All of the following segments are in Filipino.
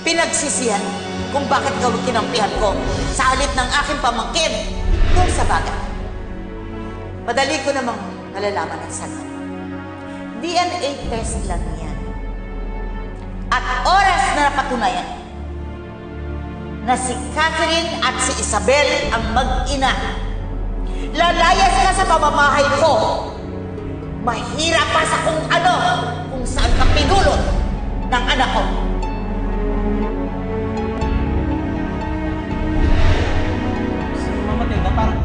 pinagsisihan kung bakit kinampihan ko sa halip ng aking pamangkin. Kung sa bagay, madali ko namang nalalaman ang sagot. DNA test lang yan. At oras na napatunayan na si Catherine at si Isabel ang mag-ina, lalayas ka sa pamamahay ko. Mahirap pa sa kung ano, kung saan ka pinulot ng anak ko. Si Mama Tilda, parang...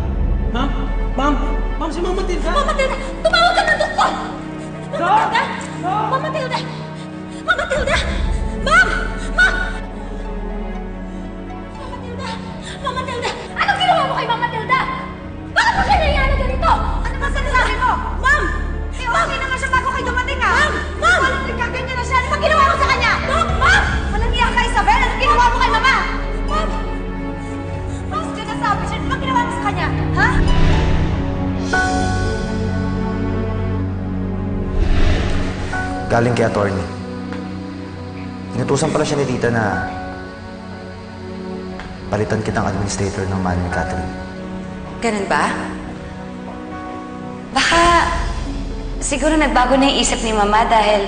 Ma'am, si Mama Tilda! Mama Tilda! Tumawag ka ng doktor! Mama Tilda! Mama Tilda! Mama Tilda! Ma'am! Ma'am! Mama Tilda! Mama Tilda! Anong ginawa mo kay Mama Tilda? Bakit mo siya nangyari ganito? Ano ba sinasabi mo? Ma'am! Okay na nga siya bago kayo dumating, ha? Ma'am! Ma'am! Walang nagkaganyan na siya. Ano ba ginawa mo sa kanya? Ma'am! Walang iyak ka, Isabel. Ano ginawa mo kay Mama? Ma'am! Ma'am, sinasabi siya. Ano ba ginawa mo sa kanya? Ha? Galing kay attorney. Inutusan pala siya ni tita na palitan kitang administrator ng mahal ni Catherine. Ganun ba? Baka siguro nagbago na yung isip ni Mama dahil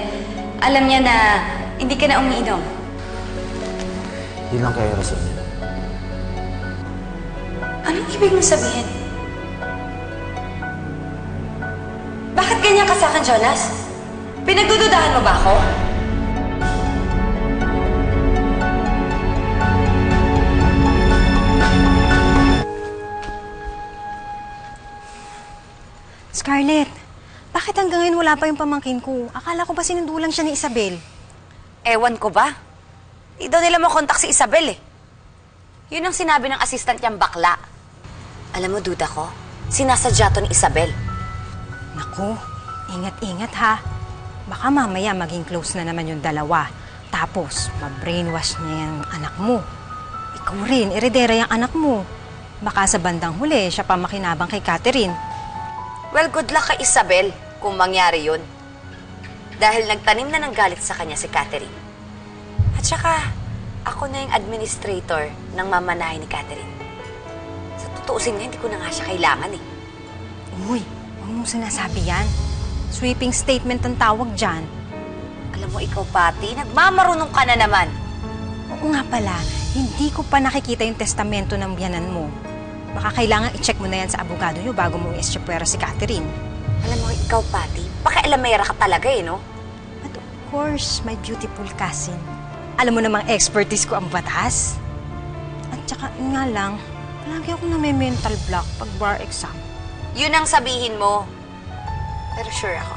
alam niya na hindi ka na umiinom. Yun lang kaya rason niya. Anong ibig mong sabihin? Bakit ganyan ka sa akin, Jonas? Pinagdududahan mo ba ako? Scarlett, bakit hanggang ngayon wala pa yung pamangkin ko? Akala ko ba sinudulan siya ni Isabel? Ewan ko ba? Di daw nila makontak si Isabel eh. Yun ang sinabi ng assistant niyang bakla. Alam mo, duda ko, sinasadya to ni Isabel. Naku, ingat-ingat ha. Baka mamaya maging close na naman yung dalawa. Tapos, ma-brainwash niya yung anak mo. Ikaw rin, eredera yung anak mo. Baka sa bandang huli, siya pa makinabang kay Catherine. Well, good luck kay Isabel kung mangyari yun. Dahil nagtanim na ng galit sa kanya si Catherine. At saka, ako na yung administrator ng mamanahay ni Catherine. Sa tutuusin nga, hindi ko na nga siya kailangan eh. Uy, huwag mong sinasabi yan. Sweeping statement ang tawag dyan. Alam mo, ikaw pati, nagmamarunong ka na naman. Oo nga pala, hindi ko pa nakikita yung testamento ng biyanan mo. Baka kailangan i-check mo na yan sa abogado nyo bago mo i-estipwera si Catherine. Alam mo, ikaw pati, pakialamera ka talaga eh, no? But of course, my beautiful cousin. Alam mo namang expertise ko ang batas. At saka, nga lang, palagi ako nami-mental block pag bar exam. Yun ang sabihin mo. Pero sure ako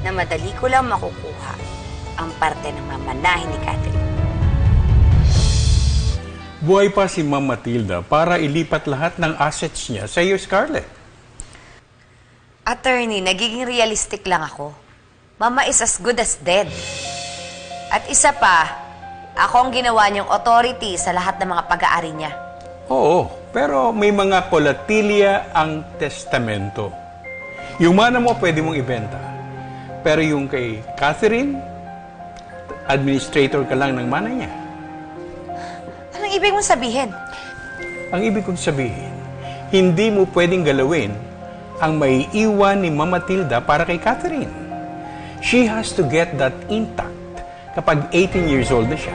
na madali ko lang makukuha ang parte ng mamanahin ni Catherine. Buhay pa si Ma'am Matilda para ilipat lahat ng assets niya sa iyo, Scarlett. Attorney, nagiging realistic lang ako. Mama is as good as dead. At isa pa, ako ang ginawa niyong authority sa lahat ng mga pag-aari niya. Oo, pero may mga kolatilya ang testamento. Yung mana mo, pwede mong ibenta. Pero yung kay Catherine, administrator ka lang ng mana niya. Anong ibig mong sabihin? Ang ibig kong sabihin, hindi mo pwedeng galawin ang maiiwan ni Mama Matilda para kay Catherine. She has to get that intact kapag 18 years old na siya.